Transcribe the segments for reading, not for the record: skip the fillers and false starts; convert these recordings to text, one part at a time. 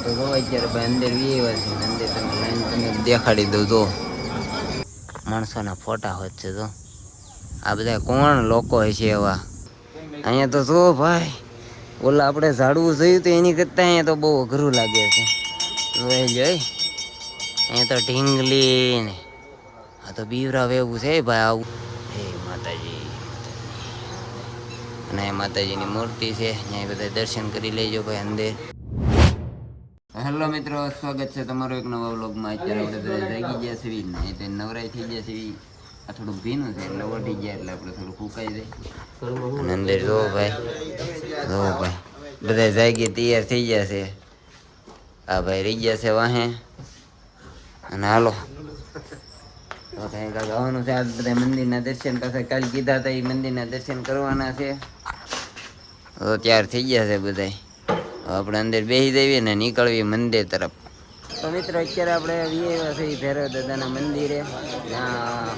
તો જો અત્યારે ભાઈ અંદર વ્યવહાર છે અંદર તમે લાઈન તમે દેખાડી દઉં તો માણસોના ફોટા હોય છે તો આ બધા કોણ લોકો હોય છે એવા અહીંયા તો જો ભાઈ ઓલા આપણે ઝાડવું જોયું તો એની કરતા અહીંયા તો બહુ અઘરું લાગે છે જોઈ જોઈ અહીંયા તો ઢીંગલી ને આ તો બીવરા વેવું છે ભાઈ આવું હે માતાજી અને માતાજીની મૂર્તિ છે અહીંયા બધા દર્શન કરી લેજો ભાઈ અંદર. હેલો મિત્રો, સ્વાગત છે તમારો એક નવા વ્લોગમાં. અત્યારે આપણે બધા જાગી ગયા છીએ ને એ તો નવરાઈ થઈ ગયા છે. આ થોડુંક ભીનું છે એટલે વટી ગયા એટલે આપણે થોડું ફૂંકાઈ જાય અને અંદર જો ભાઈ બધા જાગી તૈયાર થઈ ગયા છે. આ ભાઈ રહી ગયા છે વાહે અને હાલો તો કંઈ કાંક આવવાનું છે. આ બધા મંદિરના દર્શન પાસે કાલ કીધા હતા એ મંદિરના દર્શન કરવાના છે તો તૈયાર થઈ ગયા છે બધા. આપણે અંદર બેસી જઈએ ને નીકળવી મંદિર તરફ. તો મિત્રો અત્યારે આપણે આવ્યા છીએ ભૈરવ દાદાના મંદિરે, જ્યાં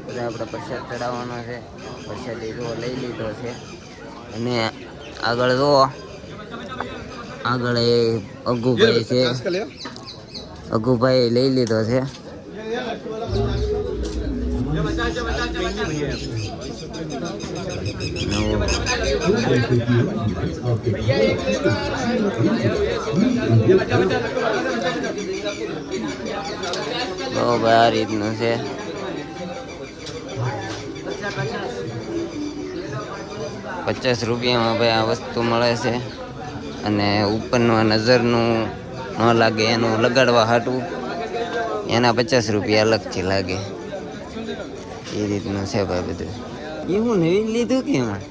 બધા આપણે પ્રસાદ ચડાવવાનો છે. પ્રસાદી જો લઈ લીધો છે અને આગળ જો આગળ એ અઘુભાઈ છે, અઘુભાઈ લઈ લીધો છે. આ રીતનું છે. ₹50 ભાઈ આ વસ્તુ મળે છે અને ઉપરનું નજરનું ન લાગે એનું લગાડવા હાટું એના ₹50 અલગથી લાગે. એ રીતનું છે ભાઈ બધું. એ હું નવીન લીધું કે એમાં?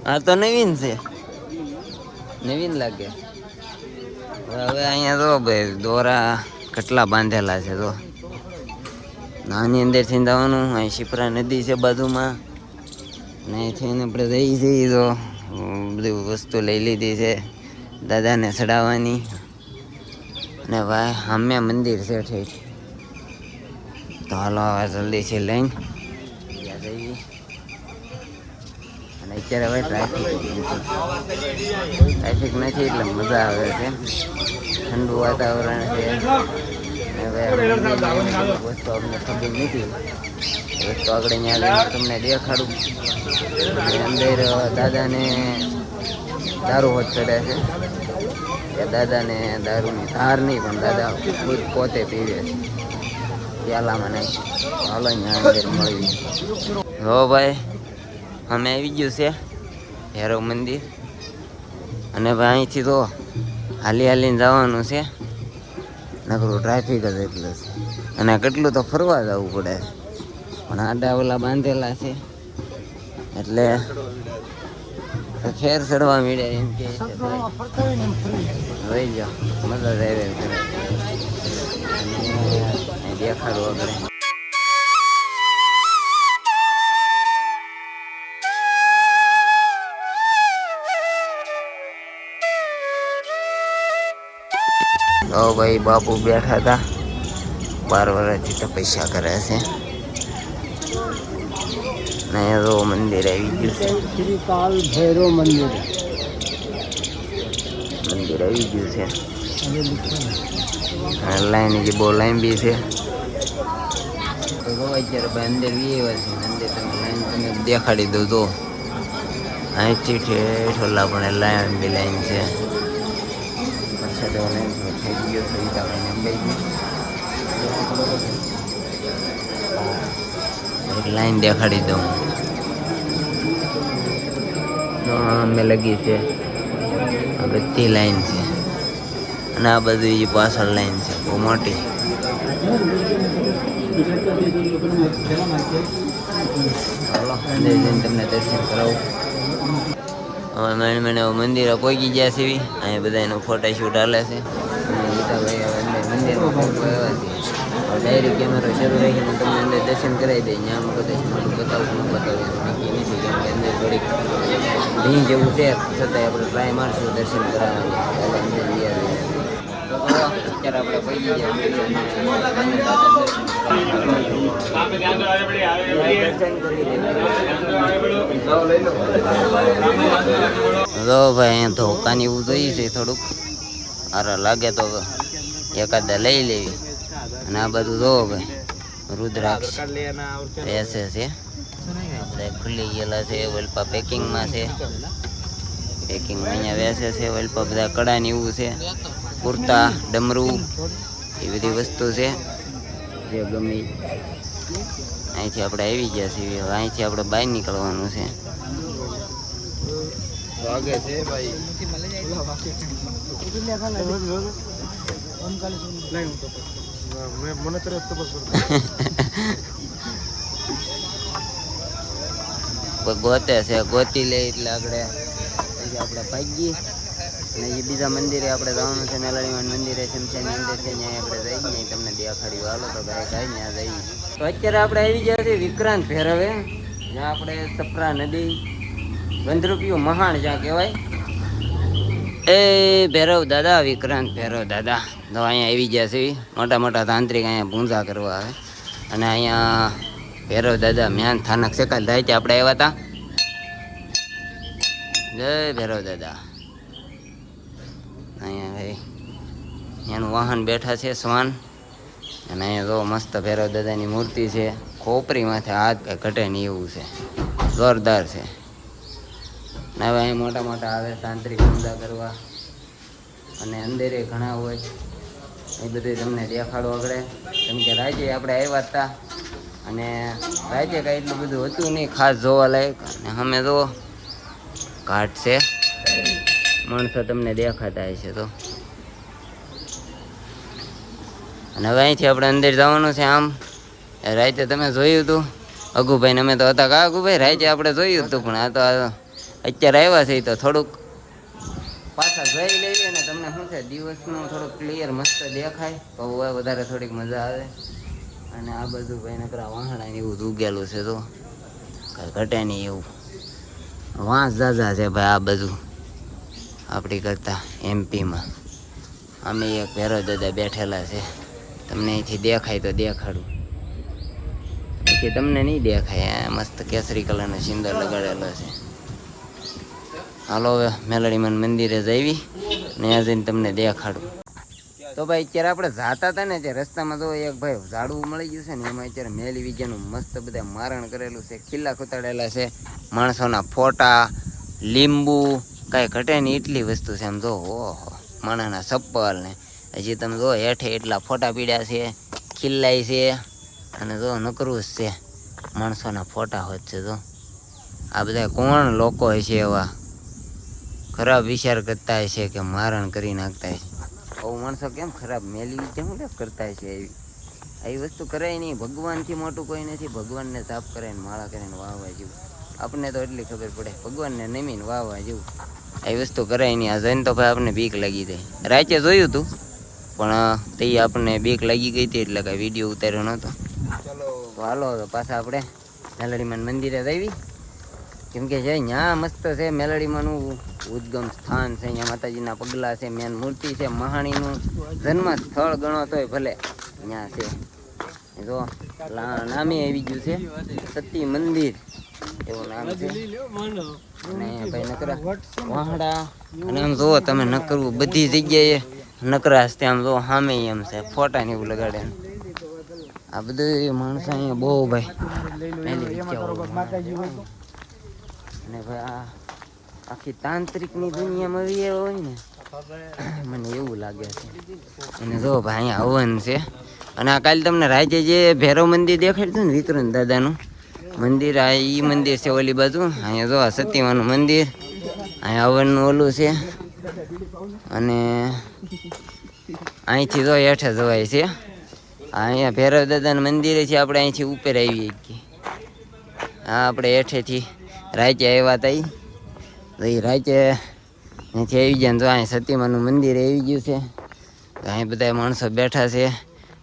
હા તો નવીન છે, નવીન લાગે. હવે અહીંયા તો ભાઈ દોરા કેટલા બાંધેલા છે. તો નાની અંદરથી જવાનું. અહીં શિપ્રા નદી છે બાજુમાં ને અહીંથી આપણે જઈ જઈએ તો બધી વસ્તુ લઈ લીધી છે દાદાને ચડાવવાની. ને ભાઈ સામે મંદિર છે ઠીક. તો હાલો હવે જલ્દીથી લઈને ત્યાં જઈએ. અને અત્યારે હવે ટ્રાફિક નથી એટલે મજા આવે છે. ઠંડુ વાતાવરણ છે. હવે વસ્તુ અમને ખબર નથી, વસ્તુ આગળ ત્યાં તમને દેખાડું. અંદર દાદાને દારૂ હોત ચડે છે. દાદાને દારૂની ધાર નહીં પણ દાદા ખુદ પોતે પીવે છે પ્યાલામાં નાખી. હાલો અહીંયા અંદર મળી. હો ભાઈ અમે આવી ગયું છે ભૈરવ મંદિર અને ભાઈ અહીંથી તો હાલી હાલીને જવાનું છે. નકરું ટ્રાફિક જ એટલું છે અને કેટલું તો ફરવા જવું પડે પણ આડા ઓલા બાંધેલા છે એટલે ફેર ચડવા મળે એમ કે રહી જાઓ. મજા જ આવે દેખાડું આપણે. ભાઈ બાપુ બેઠા હતા, 12 વર્ષથી તપસ્યા કરે છે. અહીંયા તો મંદિર આવી ગયું છે. શ્રી કાલ ભૈરવ મંદિર આવી ગયું છે. લાઈન જે બહુ લાંબી છે. તો અત્યારે ભાઈ અંદર વ્યવહાર છે. અંદર તમે લાઈન તમે દેખાડી દઉં તો અહીંથી ઠેઠ ઓલા પણ લાંબી લાઈન છે. વરસાદ લાઈન થઈ ગયો છે. લાઈન દેખાડી દઉં અમે લગી છે. આ બધી લાઈન છે અને આ બધી પાછળ લાઈન છે બહુ મોટી. ચાલો અંદર જઈને તમને દર્શન કરાવું. હવે મને મંદિરે પહોંચી ગયા છે. અહીંયા બધા એનો ફોટોશૂટ હાલે છે. ગીતાભાઈ હવે અંદર મંદિરમાં આવ્યા છે. ડાયરેક્ટ કેમેરો શરૂ રાખીને તમને અંદર દર્શન કરાવી દે. ત્યાં કદાચ મોટું બતાવું ન બતાવું નક્કી નથી, કેમ કે અંદર થોડીક ભીં જેવું છે છતાંય આપણે ટ્રાય મારશું દર્શન કરાવવાની. અંદર અત્યારે આપણે પડી ગયા દર્શન કરી જો ભાઈ અહીંયા ધોકાની એવું જોઈએ છે થોડુંક આરા લાગે તો એકાદા લઈ લેવી. અને આ બધું જોવો ભાઈ રુદ્રાક્ષ એસે છે આપણે ખુલ્લી ગયેલા છે. વલપા પેકિંગમાં છે. પેકિંગમાં અહીંયા વેસે છે. વલપા બધા કડાની એવું છે. કુર્તા ડમરું એ બધી વસ્તુ છે જે ગમે. અહીંથી આપણે આવી ગયા છીએ. અહીંથી આપણે બહાર નીકળવાનું છે. ગોતે છે ગોતી લે એટલે આપણે ભાગીએ. અને એ બીજા મંદિરે આપણે જવાનું છે. મેલાડીમાં મંદિરે શમશાની અંદર છે ત્યાં આપણે જઈએ. તમને દેખાડ્યું હાલો તો ગાય ગાય ત્યાં જઈએ. તો અત્યારે આપણે આવી ગયા છીએ વિક્રાંત ભૈરવે, જ્યાં આપણે સપરા નદી ગંધરૂપિયું મહાણ જ્યાં કહેવાય. એ ભૈરવ દાદા, વિક્રાંત ભૈરવ દાદા તો અહીંયા આવી ગયા છે. મોટા મોટા તાંત્રિક અહીંયા પૂજા કરવા આવે. અને અહીંયા ભૈરવ દાદા મ્યાન સ્થાનક છે. કાલ રાતે આપણે આવ્યા હતા. જય ભૈરવ દાદા. અહીંયા ભાઈ એનું વાહન બેઠા છે શ્વાન. અને અહીંયા જો મસ્ત ભૈરવ દાદાની મૂર્તિ છે. ખોપરી માથે હાથ કંઈ ઘટે નહીં એવું છે. જોરદાર છે. ને હવે અહીં મોટા મોટા આવે તાંત્રિક પૂજા કરવા. અને અંદરે ઘણા હોય એ બધું તમને દેખાડો આગળ. કેમ કે રાજે આપણે આવ્યા હતા અને રાજે કાંઈ એટલું બધું હતું નહીં ખાસ જોવા લાયક. અને અમે જો ઘાટ છે, માણસો તમને દેખાતા હશે તો. અને હવે અહીંથી આપણે અંદર જવાનું છે. આમ રાતે તમે જોયું હતું અગુભાઈને, અમે તો હતા કા અગુભાઈ? રાતે આપણે જોયું હતું, પણ આ તો અત્યારે આવ્યા છે તો થોડુંક પાછા જોઈ લઈએ. ને તમને શું છે દિવસનું થોડુંક ક્લિયર મસ્ત દેખાય તો વધારે થોડીક મજા આવે. અને આ બધું ભાઈ નકરા વાહણા એવું ઉગેલું છે તો કાંઈ ઘટે નહીં એવું. વાંસ ઝાઝા છે ભાઈ આ બધું આપણી કરતાં એમપીમાં. અમે એક ભૈરવ દાદા બેઠેલા છે. તમને અહીંથી દેખાય તો દેખાડું. કે તમને નહીં દેખાય. મસ્ત કેસરી કલરનો સિંદૂર લગાડેલો છે. હાલો હવે મેલડીમાં મંદિરે જઈ ને ત્યાં જઈને તમને દેખાડું. તો ભાઈ અત્યારે આપણે જાતા હતા ને ત્યાં રસ્તામાં તો એક ભાઈ ઝાડવું મળી ગયું છે ને એમાં અત્યારે મેલી વિજયનું મસ્ત બધા મારણ કરેલું છે. ખીલ્લા ખૂતાડેલા છે, માણસોના ફોટા, લીંબુ, કાંઈ ઘટે નહીં એટલી વસ્તુ છે. આમ જો ઓહો માણસના ચપ્પલ ને હજી તમે જો હેઠે એટલા ફોટા પીડ્યા છે, ખીલ્લાય છે. અને જો નકરું જ છે માણસોના ફોટા હોત છે. તો આ બધા કોણ લોકો હશે એવા ખરાબ વિચાર કરતા હશે કે મારણ કરી નાખતા હશે. આવું માણસો કેમ ખરાબ મેલી કેમ કરતા હશે? આવી વસ્તુ કરાય નહીં. ભગવાનથી મોટું કોઈ નથી. ભગવાનને સાફ કરાવીને માળા કરીને વાવવા જેવું. આપણને તો એટલી ખબર પડે ભગવાનને નમીને વાવવા જેવું. આવી વસ્તુ કરાય નહીં. આ જોઈને તો ભાઈ આપણને બીક લાગી જાય. રાતે જોયું હતું પણ તે આપણને બીક લાગી ગઈ હતી એટલે કાંઈ વિડીયો ઉતાર્યો નહોતો. તો હાલો પાછા આપણે મેલડીમાં મંદિરે આવી. કેમ કે જે ત્યાં મસ્ત છે મેલડીમાંનું ઉદ્ગમ સ્થાન છે. અહીંયા માતાજીના પગલા છે, મેન મૂર્તિ છે, મહાણીનું જન્મ સ્થળ ગણો તોય ભલે ત્યાં છે. જો નામે આવી ગયું છે સતી મંદિર એવું નામ છે. અને ભાઈ નકરા વાહડા અને આમ જુઓ તમે નકરવું બધી જગ્યાએ નકરાશ છે. આમ જો સામે એમ છે ફોટા ને એવું લગાડે. આ બધું માણસો અહીંયા બહુ ભાઈ અને ભાઈ આ આખી તાંત્રિકની દુનિયામાં એવી હોય ને મને એવું લાગે છે. અને જો ભાઈ અહીંયા હવન છે. અને આ કાલે તમને રાજે જે ભૈરવ મંદિર દેખાડ્યું ને વિક્રાંત દાદાનું મંદિર, આ ઈ મંદિર છે ઓલી બાજુ. અહીંયા જો આ સતીમાનું મંદિર, અહીંયા હવનનું ઓલું છે. અને અહીંથી જો હેઠે જવાય છે. અહીંયા ભૈરવ દાદાનું મંદિર છે. આપણે અહીંથી ઉપર આવીએ છીએ. હા આપણે હેઠેથી રાતે આવ્યા હતા. એ રાતે અહીંથી આવી ગયા ને તો અહીં સતીમાનું મંદિર આવી ગયું છે. અહીં બધા માણસો બેઠા છે,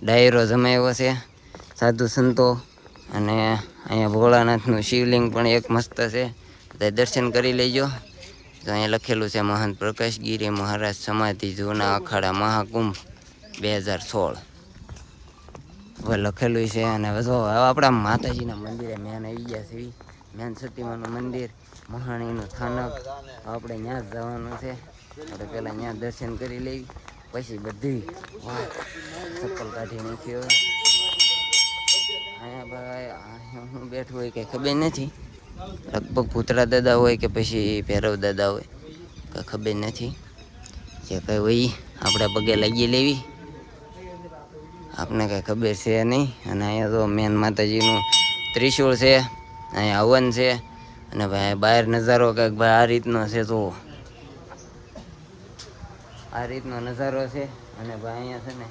ડાયરો જમાવ્યો છે, સાધુ સંતો. અને અહીંયા ભોળાનાથનું શિવલિંગ પણ એક મસ્ત છે. બધા દર્શન કરી લેજો. તો અહીંયા લખેલું છે મહંત પ્રકાશગીરી મહારાજ સમાધિ જૂના અખાડા મહાકુંભ 2016 હવે લખેલું છે. અને હવે આપણા માતાજીના મંદિરે મેન આવી ગયા છે. મેન સતીમાનું મંદિર, મહાણીનું સ્થાનક. આપણે ત્યાં જ જવાનું છે. આપણે પહેલાં ત્યાં દર્શન કરી લેવી, પછી બધી વાત ચપ્પલ કાઢી નાખ્યો. અહીંયા ભાઈ અહીંયા હું બેઠું હોય કંઈ ખબર નથી. લગભગ ભૂતરા દાદા હોય કે પછી ભૈરવ દાદા હોય કંઈ ખબર નથી. જે કંઈ હોય આપણે પગે લાગી લેવી, આપને કંઈ ખબર છે નહીં. અને અહીંયા તો મેન માતાજીનું ત્રિશૂળ છે, અહીંયા હવન છે. અને ભાઈ બહાર નજારો કંઈક ભાઈ આ રીતનો છે. તો આ રીતનો નજારો છે. અને ભાઈ અહીંયા છે ને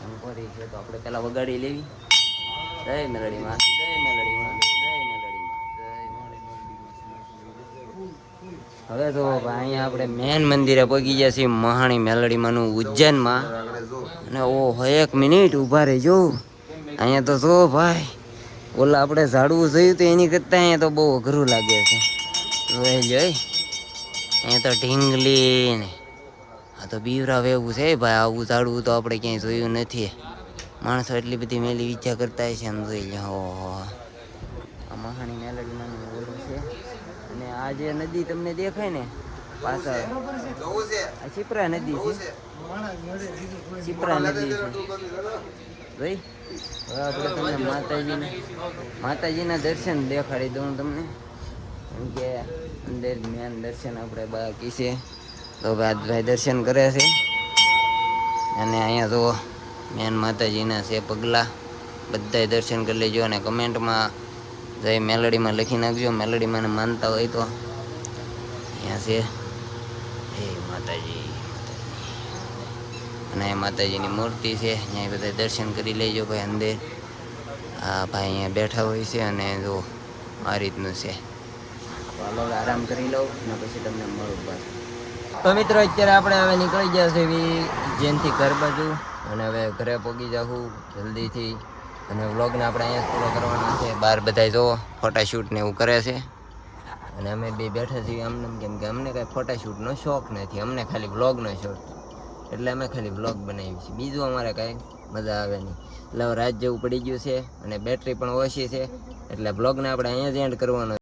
અંકોરી છે, તો આપણે પહેલાં વગાડી લેવી. જય મેલડીમાં, જય મેલડીમાં, જય મેલડીમાં, જય મેલડીમાં. હવે તો ભાઈ અહીંયા આપણે મેન મંદિરે પહોંચી ગયા છીએ, મહાણી મેલડીમાંનું ઉજ્જૈનમાં. અને ઓહો 1 મિનિટ ઊભા રહેજો. અહીંયા તો જો ભાઈ ઓલા આપણે ઝાડવું જોયું તો એની કરતાં અહીંયા તો બહુ અઘરું લાગે છે. જોઈ જોઈ અહીંયા તો ઢીંગલી ને આ તો બીવરાવ એવું છે ભાઈ. આવું ઝાડવું તો આપણે ક્યાંય જોયું નથી. માણસો એટલી બધી મેલી ઈચ્છા કરતા છે ને જોઈ લે. ઓહો આ મહાણી મેલડીમાં ઓલું છે. અને આ જે નદી તમને દેખાય ને પાછળ, આ શિપ્રા નદી છે. શિપ્રા નદી છે ભાઈ. હવે આપણે તમને માતાજીના દર્શન દેખાડી દઉં તમને, કેમ કે અંદર મેન દર્શન આપણે બાકી છે. તો ભાઈ દર્શન કરે છે. અને અહીંયા તો મેન માતાજીના છે પગલાં, બધાય દર્શન કરી લેજો. અને કમેન્ટમાં જય મેલડીમાં લખી નાખજો. મેલડીમાં માનતા હોય તો અહીંયા છે એ માતાજી. અને માતાજીની મૂર્તિ છે, અહીંયા બધા દર્શન કરી લેજો ભાઈ અંદર. હા ભાઈ અહીંયા બેઠા હોય છે. અને જો આ રીતનું છે. ચાલો આરામ કરી લઉં અને પછી તમને મળું પાછું. તો મિત્રો અત્યારે આપણે હવે નીકળી ગયા છે ઉજ્જૈનથી ઘર બાજુ. અને હવે ઘરે પહોંચી જાઉં જલ્દીથી. અને વ્લોગને આપણે અહીંયા પૂરો કરવાનો છે. બહાર બધા જો ફોટાશૂટ ને એવું કરે છે. અને અમે બે બેઠા છીએ આમને, કેમ કે અમને કાંઈ ફોટાશૂટનો શોખ નથી. અમને ખાલી વ્લોગનો શોખ, એટલે અમે ખાલી વ્લોગ બનાવીએ છીએ. બીજું અમારે કાંઈ મજા આવે નહીં. એટલે રાત જેવું પડી ગયું છે અને બેટરી પણ ઓછી છે. એટલે વ્લોગને આપણે અહીંયા જ એન્ડ કરવાનો.